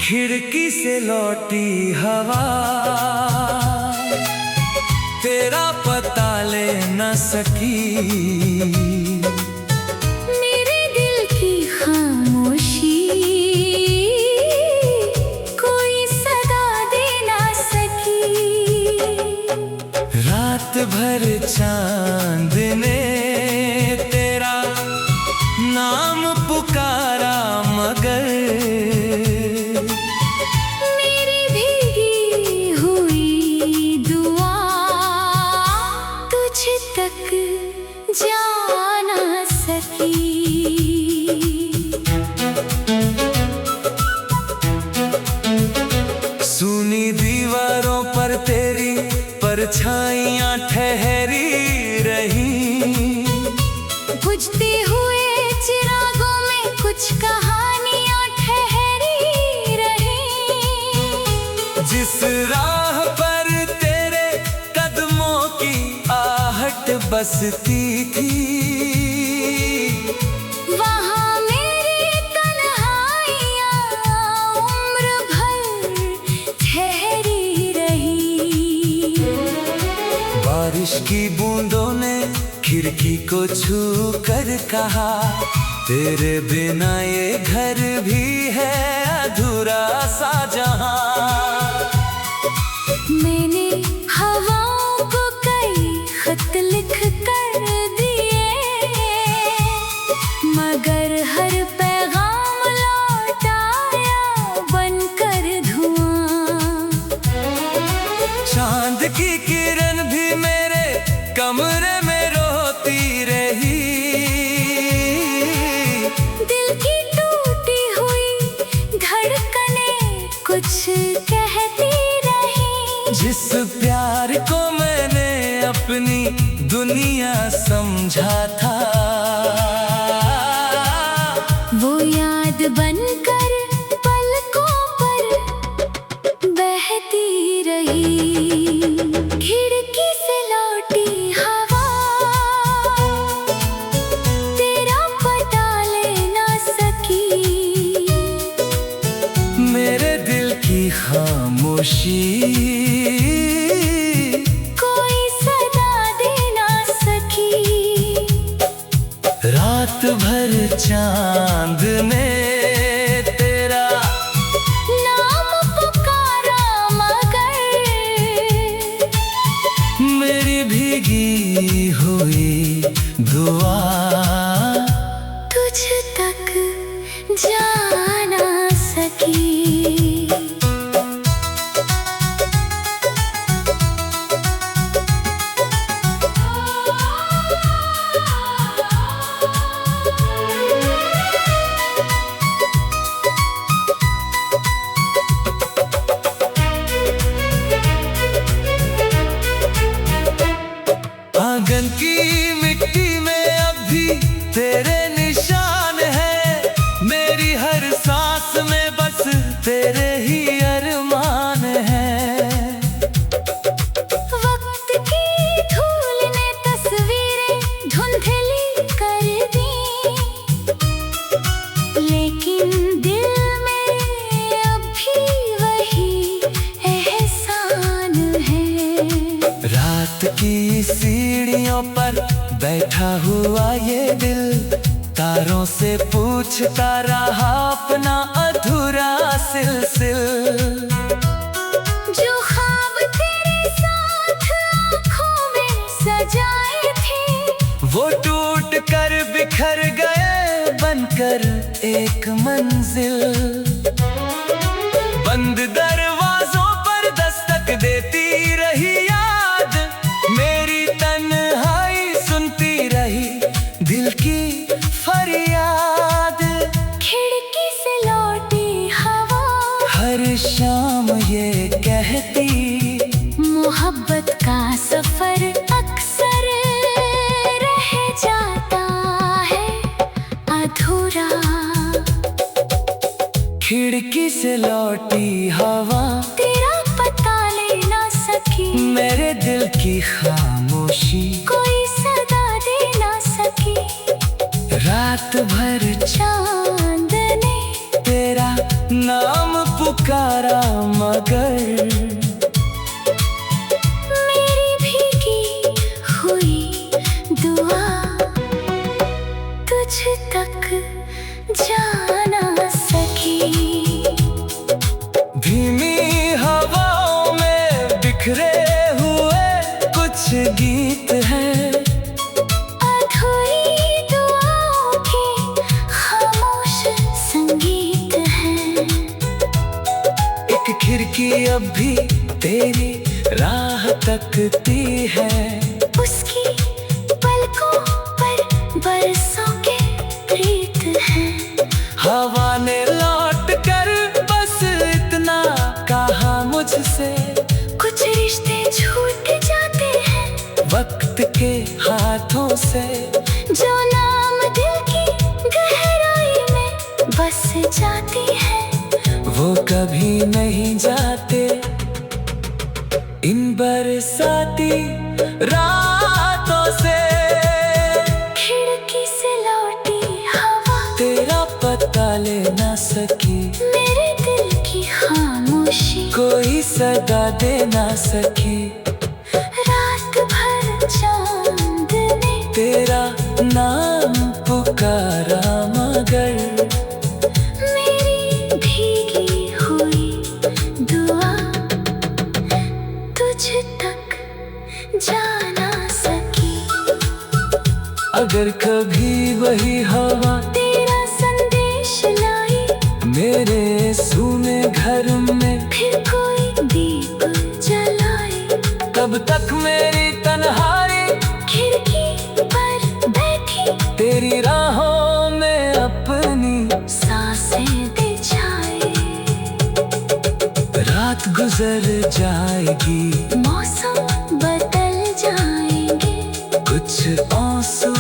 खिड़की से लौटी हवा तेरा पता ले न सकी। मेरे दिल की खामोशी कोई सदा दे ना सकी। रात भर चांद ने तेरा नाम पुकारा मगर जा ना सकी। सुनी दीवारों पर तेरी परछाइयां ठहरी रही। बुझते हुए चिरागों में कुछ कहानियां ठहरी रही। जिस राह पर तेरे कदमों की आहट बसती थी वहाँ मेरी तन्हाइयाँ उम्र भर ठहरी रही। बारिश की बूंदों ने खिड़की को छू कर कहा तेरे बिना ये घर भी है अधूरा सा जहां। मैंने हवाओं को कई खत लिख कर दिए मगर हर पैगाम लौट आया बनकर धुआं। चांद की किरण भी मेरे कमरे में रोती रही। दिल की टूटी हुई धड़कनें कुछ कहती रही। जिस प्यार को मैंने अपनी दुनिया समझा था वो याद बनकर पलकों पर बहती रही। खिड़की से लौटी हवा तेरा पता ले ना सकी। मेरे दिल की खामोशी कोई सदा दे ना सकी। रात भर चांद ने तेरा नाम पुकारा मगर मेरी भीगी हुई दुआ तुझ तक जा ना सकी। आंगन की मिट्टी में अब भी तेरे निशान है। मेरी हर सांस में बस तेरे ही अरमान है। वक्त की धूल ने तस्वीरें धुंधली कर दी लेकिन दिल में अब भी वही एहसान है। रात की सीढ़ियों पर बैठा हुआ ये दिल तारों से पूछता रहा अपना अधूरा सिलसिल। जो ख्वाब तेरे साथ आँखों में सजाए थे वो टूट कर बिखर गए बनकर एक मंजिल। बंद दरवाजों पर दस्तक देती रही याद। मेरी तन्हाई सुनती रही दिल की फरियाद। खिड़की से लौटी हवा हर शाम ये कहती मोहब्बत का सफर अक्सर रह जाता है अधूरा। खिड़की से लौटी हवा तेरा पता ले ना सकी। मेरे की खामोशी कोई सदा दे ना सकी। रात भर चांद ने तेरा नाम पुकारा मगर मेरी भीगी हुई दुआ तुझ तक जा ना सकी। धीमी हवाओं में बिखरे हुए कुछ गीत हैं, अधूरी दुआओं के खामोश संगीत हैं। एक खिड़की अब भी तेरी राह तकती है, उसकी पलकों पर बरसों के प्रीत हैं। हवा ने लौट कर बस इतना कहा मुझसे, कुछ रिश्ते छूट जाते हैं वक्त के हाथों से, जो नाम दिल की गहराई में बस जाती है। वो कभी नहीं जाते। इन बरसाती रातों से खिड़की से लौटी हवा तेरा पता ले ना सकी, मेरे दिल की खामोशी कोई सदा दे ना सकी। रात भर चांद ने तेरा नाम पुकारा मगर मेरी भीगी हुई दुआ तुझ तक जा ना सकी। अगर कभी वही हवा तेरा संदेश लाई मेरे सूने घर में फिर कोई दीप जलाए, तब तक मेरी तन्हाई खिड़की पर बैठी तेरी राहों में अपनी सांसें बिछाए। रात गुजर जाएगी, मौसम बदल जाएंगे, कुछ आंसू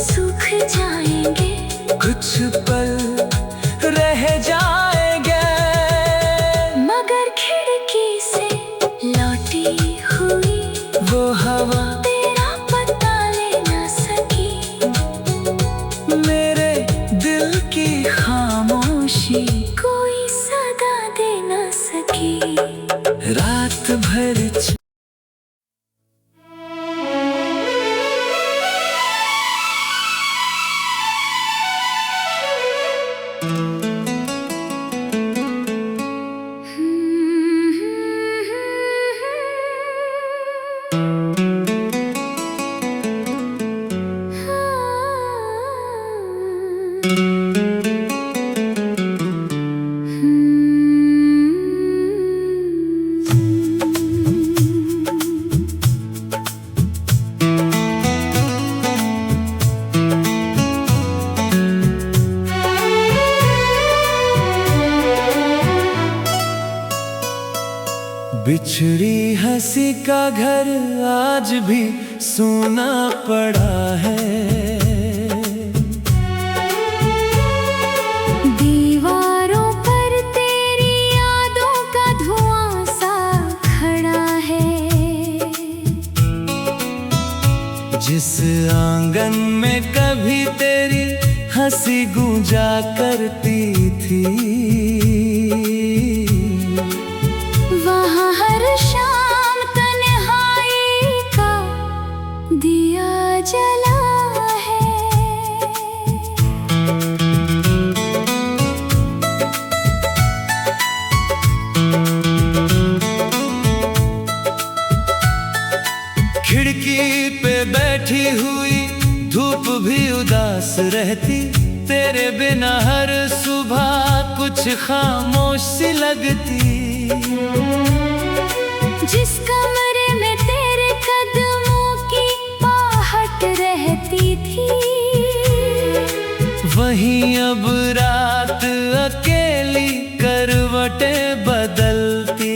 सूख जाएंगे, कुछ पल रह जाएंगे, मगर खिड़की से लौटी हुई वो हवा तेरा पता ले ना सकी। मेरे दिल की खामोशी कोई सदा दे ना सकी। रात भर बिछड़ी हंसी का घर आज भी सूना पड़ा है, दीवारों पर तेरी यादों का धुआं सा खड़ा है। जिस आंगन में कभी तेरी हंसी गूंजा करती थी, वहाँ हर शाम तन्हाई का दिया जला है। खिड़की पे बैठी हुई धूप भी उदास रहती, तेरे बिना हर सुबह कुछ खामोश सी लगती। जिस कमरे में तेरे कदमों की आहट रहती थी, वहीं अब रात अकेली करवटें बदलती।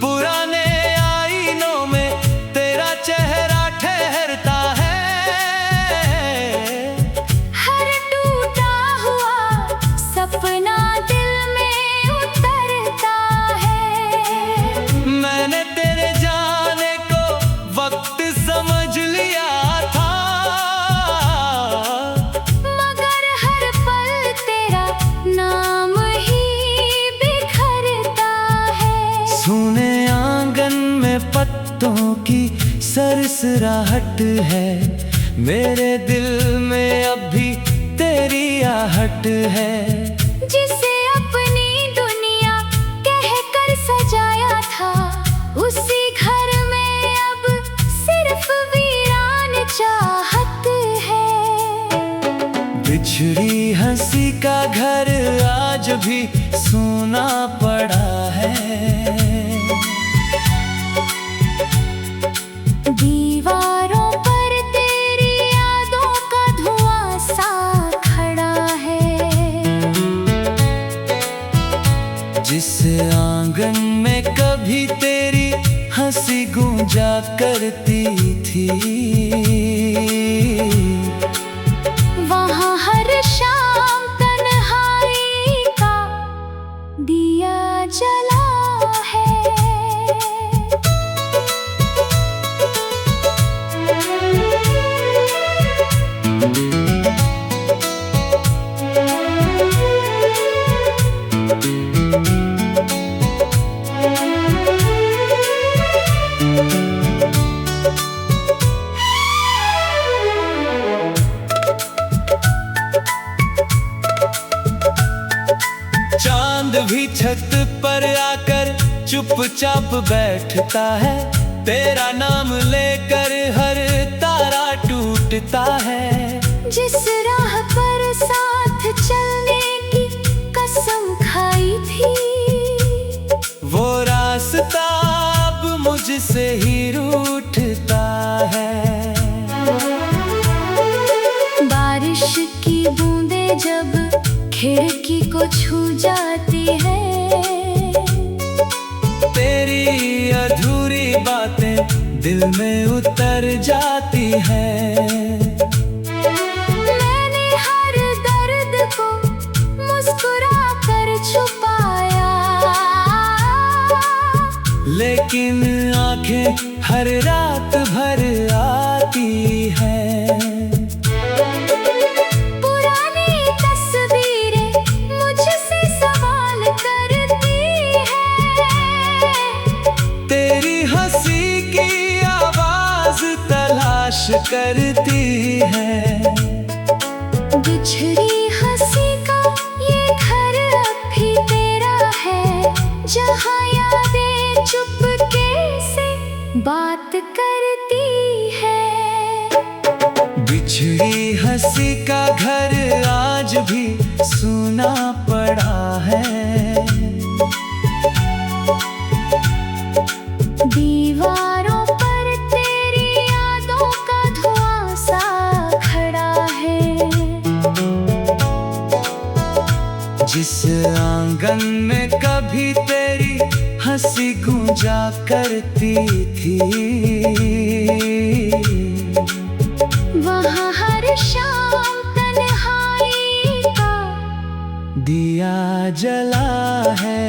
पुराने आईनों में तेरा चेहरा ठहरता है, हर टूटा हुआ सपना दिल में उतरता है। बातों की सरसराहट है। मेरे दिल में अब भी तेरी आहट है। जिसे अपनी दुनिया कहकर सजाया था, उसी घर में अब सिर्फ वीरान चाहत है। बिछड़ी हंसी का घर आज भी सूना पड़ा है। दीवारों पर तेरी यादों का धुआं सा खड़ा है। जिस आंगन में कभी तेरी हंसी गूंजा करती थी, वहाँ हर शाम तन्हाई का दिया जला है। चांद भी छत पर आकर चुपचाप बैठता है। तेरा नाम लेकर हर तारा टूटता है। जिस राह पर साथ चलने की कसम खाई थी, वो रास्ता अब मुझसे ही रूठता है। बारिश की बूंदें जब खिड़की को छू जाती है, तेरी अधूरी बातें दिल में उतर जाती है। मैंने हर दर्द को मुस्कुरा कर छुपाया, लेकिन आंखें हर रात भर आती है। करती है। बिछड़ी हंसी का ये घर अब भी तेरा है, जहाँ यादें चुपके से बात करती है। बिछड़ी हंसी का घर आज भी सूना पड़ा है। दीवारों जिस आंगन में कभी तेरी हंसी गूंजा करती थी, वहाँ हर शाम तन्हाई का दिया जला है।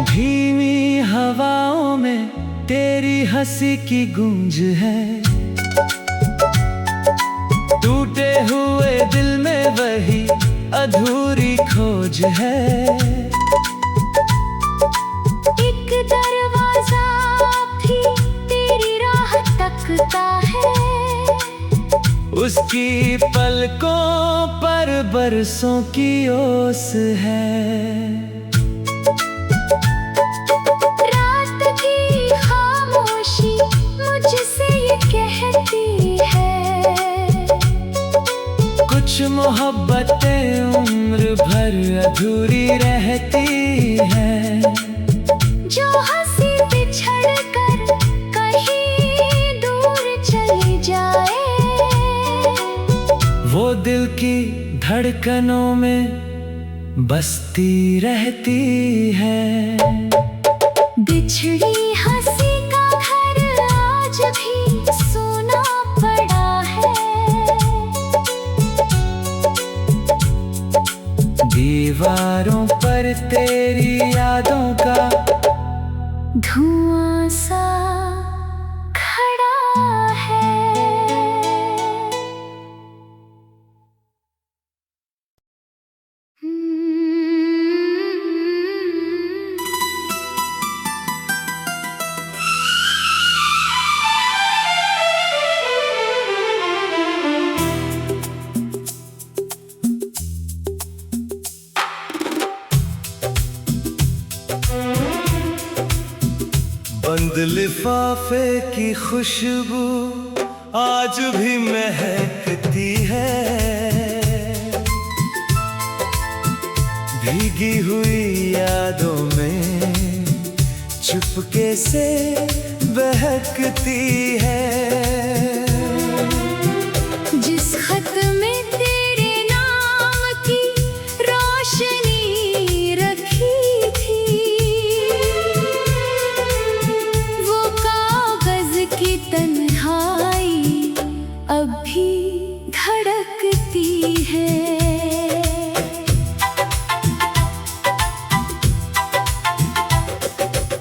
धीमी हवाओं में तेरी हंसी की गूंज है। टूटे हुए दिल में वही अधूरी खोज है। एक दरवाजा भी तेरी राह तकता है, उसकी पलकों पर बरसों की ओस है। कुछ मोहब्बतें उम्र भर अधूरी रहती हैं, जो हंसी बिछड़ कर कहीं दूर चली जाए, वो दिल की धड़कनों में बसती रहती है। बिछड़ी हंसी का घर आज भी सूना पड़ा है। तेरी यादों का धुआं सा खड़ा है। बंद लिफाफे की खुशबू आज भी महकती है, भीगी हुई यादों में चुपके से बहकती है। जिस खत में तेरे नाम की रोशनी रखी थी, वो कागज की तन्हाई अब भी धड़कती है।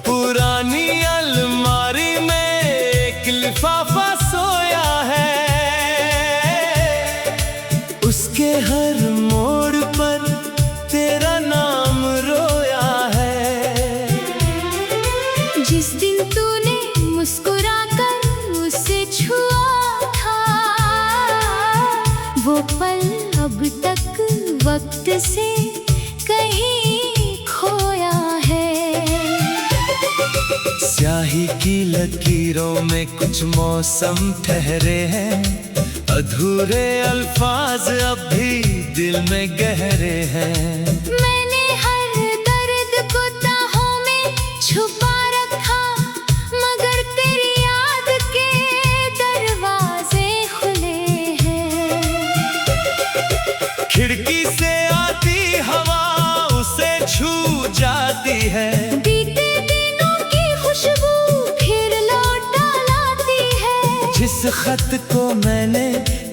पुरानी अलमारी में एक लिफाफा सोया है, उसके हर मोड़ पर तेरा नाम रोया है। जिस दिन तूने मुस्कुराकर उसे छुआ था, वो पल अब तक वक्त से कहीं खोया है। स्याही की लकीरों में कुछ मौसम ठहरे हैं, अधूरे अल्फाज अब भी दिल में गहरे हैं। मैंने हर दर्द को ताहों में छुपा रखा, मगर तेरी याद के दरवाजे खुले हैं। खिड़की से आती हवा उसे छू जाती है, बीते दिनों की खुशबू फिर लौटा लाती है। जिस खत को मैंने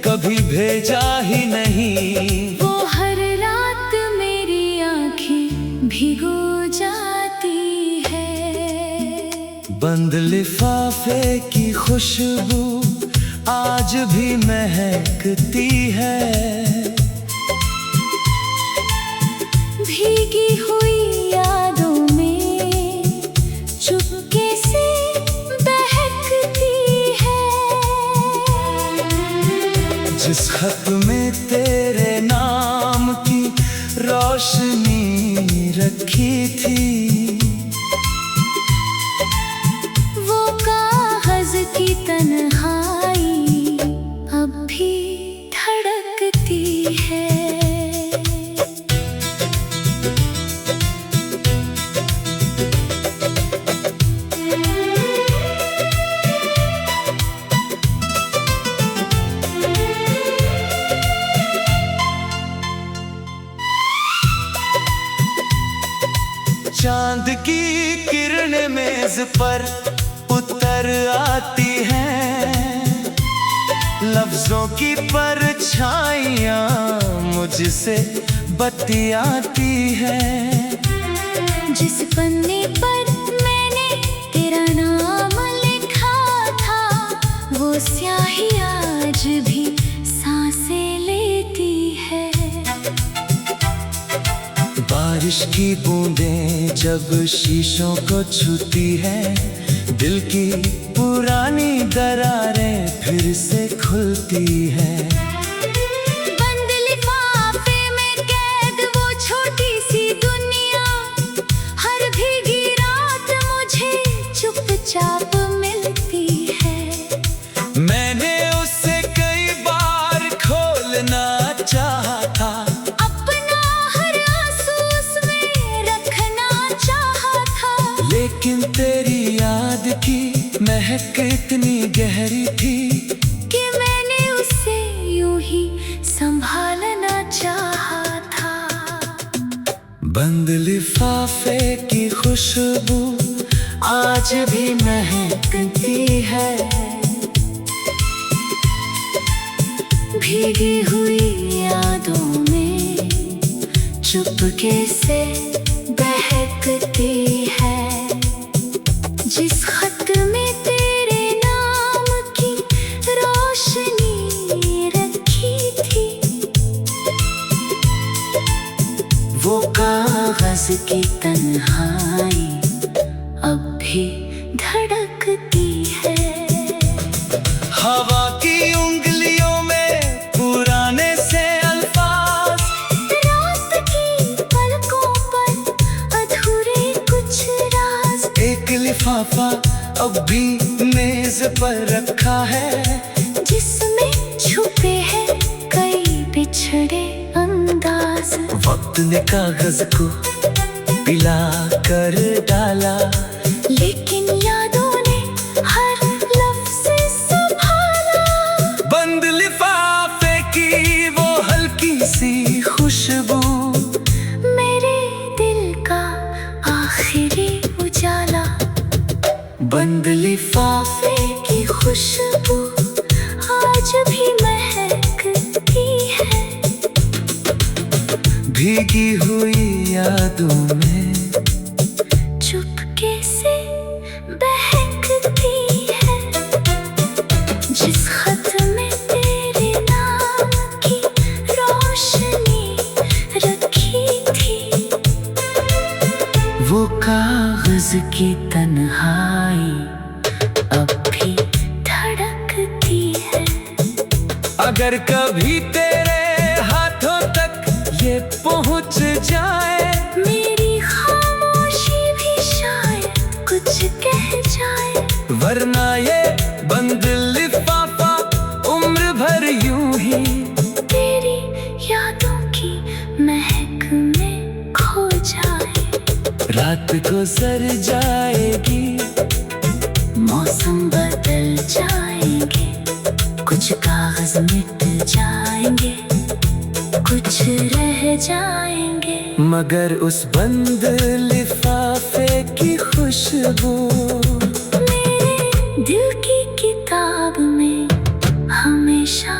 कभी भेजा ही नहीं, वो हर रात मेरी आँखें भिगो जाती है। बंद लिफाफे की खुशबू आज भी महकती है, भीगी हुई यादों में चुपके से बहकती है। जिस खत में तेरे नाम की रोशनी रखी थी, वो कागज की तन्हाई अब भी धड़कती है। चांद की किरणें मेज पर उतर आती हैं, लफ्जों की परछाइयां मुझसे बतियाती हैं। जिस पन्ने पर मैंने तेरा नाम लिखा था, वो स्याही आज भी सांसें लेती है। बारिश की बूंदें जब शीशों को छूती हैं, दिल की पुरानी दरारें फिर से खुलती हैं। बंद लिफाफे में कैद वो छोटी सी दुनिया, हर भीगी रात मुझे चुपचाप मिलती है। मैंने उसे कई बार खोलना चाहा था, अपना हर आंसू उसमें रखना चाहा था, लेकिन तेरी याद की महक इतनी गहरी थी कि मैंने उसे यूं ही संभालना चाहा था। बंद लिफाफे की खुशबू आज भी महकती है, भीगी हुई यादों में चुपके से बहकती है। जिस खत में तेरे नाम की रोशनी रखी थी, वो कागज की तन्हाई अब भी धड़कती है। हवा की उंगलियों में पुराने से अल्फाज, रात की पलकों पर अधूरे कुछ राज। एक लिफाफा अब भी मेज पर रखा है, जिसमें छुपे हैं कई बिछड़े अंदाज। वक्त ने कागज को पिला कर डाला, लेकिन यादों ने हर लफ्ज़ संभाला। बंद लिफाफे की वो हल्की सी खुशबू, मेरे दिल का आखिरी उजाला। बंद लिफाफे की खुशबू आज भी महकती है। भीगी हुई यादों में चुपके से बहकती है। जिस खत में तेरे नाम की रोशनी रखी थी, वो कागज की तन्हाई अब भी धड़कती है। अगर कभी तेरे हाथों तक ये पहुंच जाए, मेरी खामोशी भी शायद कुछ कह जाए। वरना ये बंद लिफाफा उम्र भर यूं ही तेरी यादों की महक में खो जाए। रात गुजर जाएगी, मौसम बदल जाएंगे, कुछ कागज मिट जाएंगे, कुछ रह जाएंगे। मगर उस बंद लिफाफे की खुशबू मेरे दिल की किताब में हमेशा